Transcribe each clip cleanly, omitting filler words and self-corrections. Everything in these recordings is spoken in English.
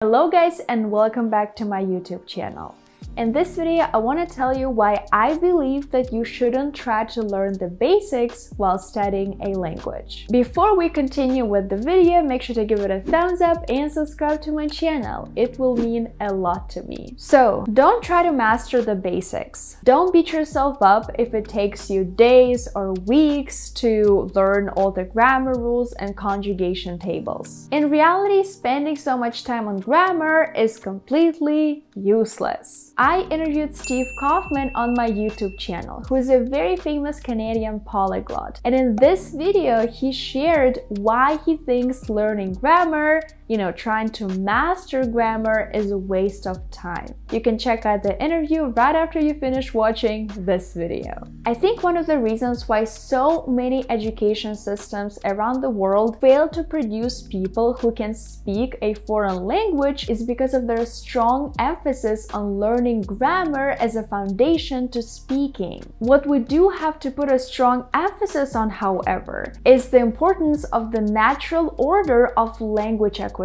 Hello guys, and welcome back to my YouTube channel. In this video, I want to tell you why I believe that you shouldn't try to learn the basics while studying a language. Before we continue with the video, make sure to give it a thumbs up and subscribe to my channel. It will mean a lot to me. So, don't try to master the basics. Don't beat yourself up if it takes you days or weeks to learn all the grammar rules and conjugation tables. In reality, spending so much time on grammar is completely useless. I interviewed Steve Kaufman on my YouTube channel, who is a very famous Canadian polyglot. And in this video, he shared why he thinks learning grammar, trying to master grammar is a waste of time. You can check out the interview right after you finish watching this video. I think one of the reasons why so many education systems around the world fail to produce people who can speak a foreign language is because of their strong emphasis on learning grammar as a foundation to speaking. What we do have to put a strong emphasis on, however, is the importance of the natural order of language acquisition.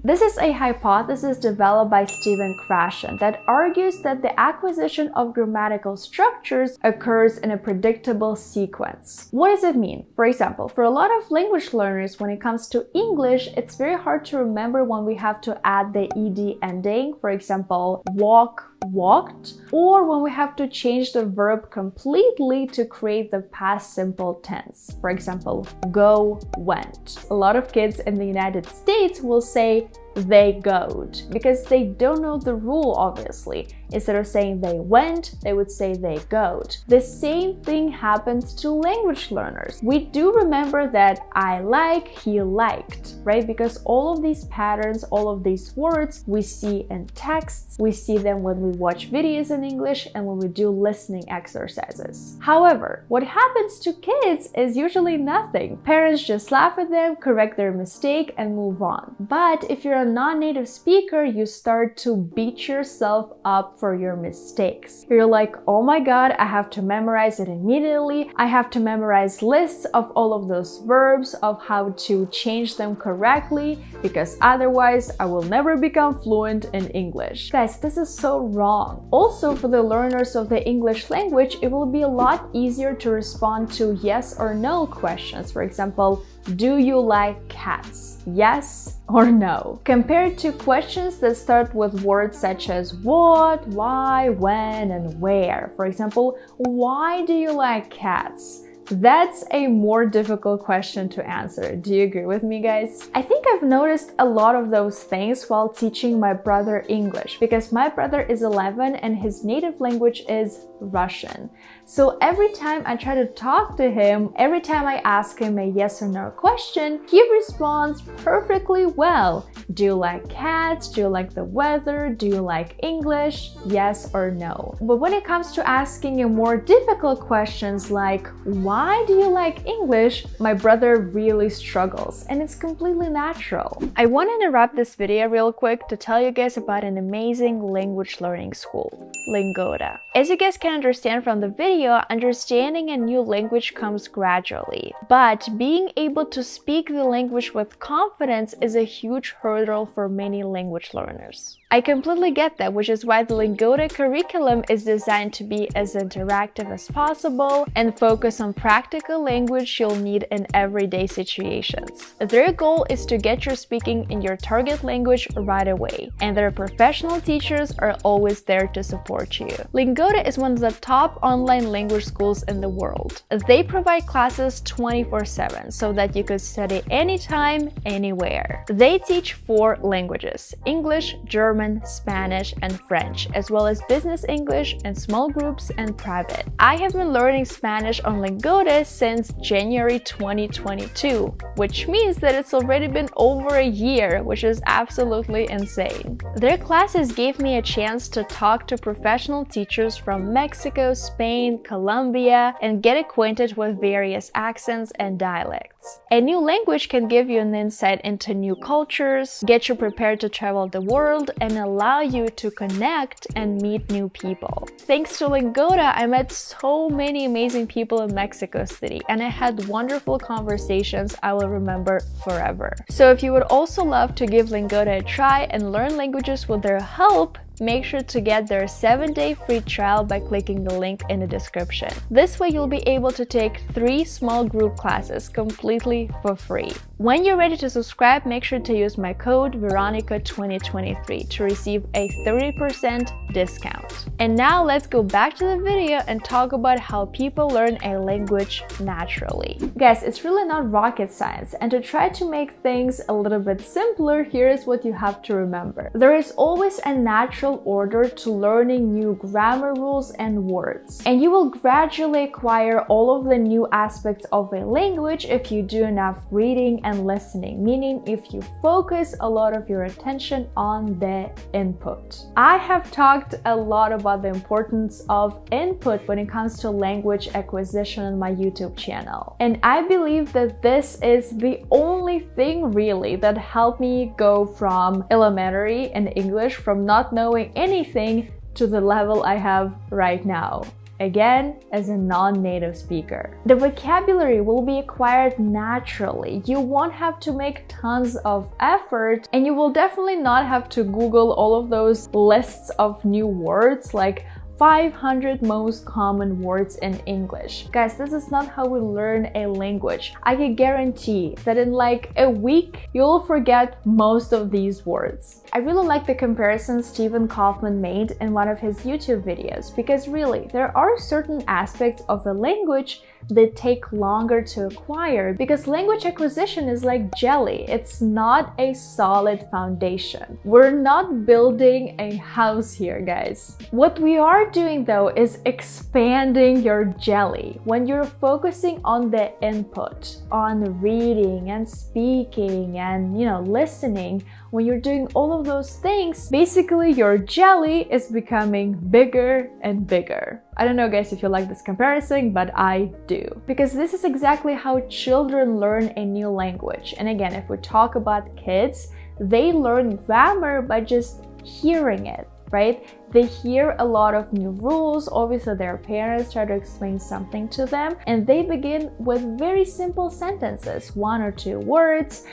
This is a hypothesis developed by Stephen Krashen that argues that the acquisition of grammatical structures occurs in a predictable sequence. What does it mean? For example, for a lot of language learners, when it comes to English, it's very hard to remember when we have to add the ed ending, for example, walk, walked, or when we have to change the verb completely to create the past simple tense. For example, go, went. A lot of kids in the United States will say they goed because they don't know the rule, obviously. Instead of saying they went, they would say they goed. The same thing happens to language learners. We do remember that I like, he liked, right? Because all of these patterns, all of these words we see in texts, we see them when we watch videos in English and when we do listening exercises. However, what happens to kids is usually nothing. Parents just laugh at them, correct their mistake, and move on. But if you're a non-native speaker, you start to beat yourself up for your mistakes. You're like, oh my god, I have to memorize it immediately. I have to memorize lists of all of those verbs, of how to change them correctly, because otherwise I will never become fluent in English. Guys, this is so wrong. Also, for the learners of the English language, it will be a lot easier to respond to yes or no questions. For example, do you like cats? Yes or no? Compared to questions that start with words such as what, why, when, and where. For example, why do you like cats? That's a more difficult question to answer. Do you agree with me, guys? I think I've noticed a lot of those things while teaching my brother English, because my brother is 11 and his native language is Russian. So every time I try to talk to him, every time I ask him a yes or no question, he responds perfectly well. Do you like cats? Do you like the weather? Do you like English? Yes or no. But when it comes to asking him more difficult questions like, why do you like English? My brother really struggles, and it's completely natural. I want to interrupt this video real quick to tell you guys about an amazing language learning school, Lingoda. As you guys can understand from the video, understanding a new language comes gradually, but being able to speak the language with confidence is a huge hurdle for many language learners. I completely get that, which is why the Lingoda curriculum is designed to be as interactive as possible and focus on practical language you'll need in everyday situations. Their goal is to get your speaking in your target language right away, and their professional teachers are always there to support you. Lingoda is one of the top online language schools in the world. They provide classes 24/7 so that you could study anytime, anywhere. They teach 4 languages: English, German, Spanish, and French, as well as business English in small groups and private. I have been learning Spanish on Lingoda since January 2022, which means that it's already been over a year, which is absolutely insane. Their classes gave me a chance to talk to professional teachers from Mexico, Spain, Colombia, and get acquainted with various accents and dialects. words. A new language can give you an insight into new cultures, get you prepared to travel the world, and allow you to connect and meet new people. Thanks to Lingota, I met so many amazing people in Mexico City, and I had wonderful conversations I will remember forever. So if you would also love to give Lingota a try and learn languages with their help, make sure to get their 7-day free trial by clicking the link in the description. This way you'll be able to take 3 small group classes completely for free. When you're ready to subscribe, make sure to use my code Veronica2023 to receive a 30% discount. And now let's go back to the video and talk about how people learn a language naturally. Guys, it's really not rocket science, and to try to make things a little bit simpler, here's what you have to remember. There is always a natural order to learning new grammar rules and words, and you will gradually acquire all of the new aspects of a language if you do enough reading and listening, meaning if you focus a lot of your attention on the input. I have talked a lot about the importance of input when it comes to language acquisition on my YouTube channel, and I believe that this is the only thing really that helped me go from elementary in English, from not knowing anything, to the level I have right now. Again, as a non-native speaker. The vocabulary will be acquired naturally. You won't have to make tons of effort, and you will definitely not have to Google all of those lists of new words like 500 most common words in English. Guys, this is not how we learn a language. I can guarantee that in like a week, you'll forget most of these words. I really like the comparison Stephen Kaufman made in one of his YouTube videos, because really, there are certain aspects of a language that take longer to acquire, because language acquisition is like jelly. It's not a solid foundation. We're not building a house here, guys. What we are doing though is expanding your jelly. When you're focusing on the input, on reading and speaking and, listening, when you're doing all of those things, basically your jelly is becoming bigger and bigger. I don't know, guys, if you like this comparison, but I do. Because this is exactly how children learn a new language. And again, if we talk about kids, they learn grammar by just hearing it, right? They hear a lot of new rules. Obviously, their parents try to explain something to them, and they begin with very simple sentences, 1 or 2 words,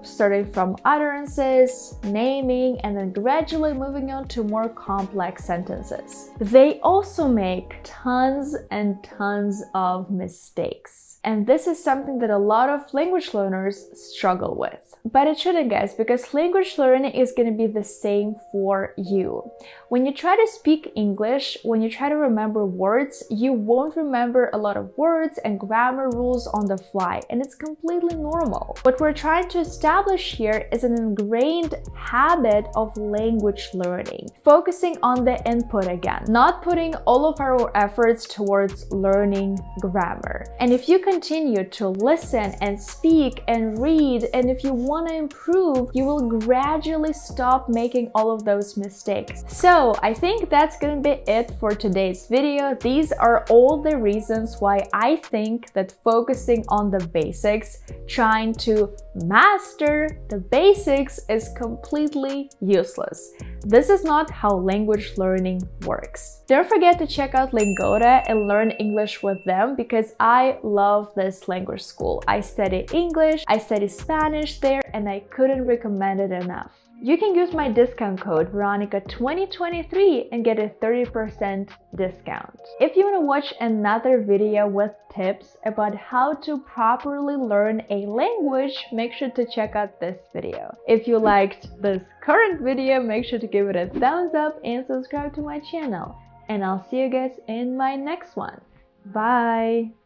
starting from utterances, naming, and then gradually moving on to more complex sentences. They also make tons and tons of mistakes. And this is something that a lot of language learners struggle with. But it shouldn't, guys, because language learning is going to be the same for you. When you try to speak English, when you try to remember words, you won't remember a lot of words and grammar rules on the fly, and it's completely normal. What we're trying to establish here is an ingrained habit of language learning, focusing on the input again, not putting all of our efforts towards learning grammar. And if you continue to listen and speak and read, and if you want to improve, you will gradually stop making all of those mistakes. So I think that's gonna be it for today's video. These are all the reasons why I think that focusing on the basics, trying to master the basics, is completely useless. This is not how language learning works. Don't forget to check out Lingota and learn English with them, because I love this language school. I study English, I study Spanish there, and I couldn't recommend it enough. You can use my discount code Veronica2023 and get a 30% discount. If you want to watch another video with tips about how to properly learn a language, make sure to check out this video. If you liked this current video, make sure to give it a thumbs up and subscribe to my channel. And I'll see you guys in my next one. Bye!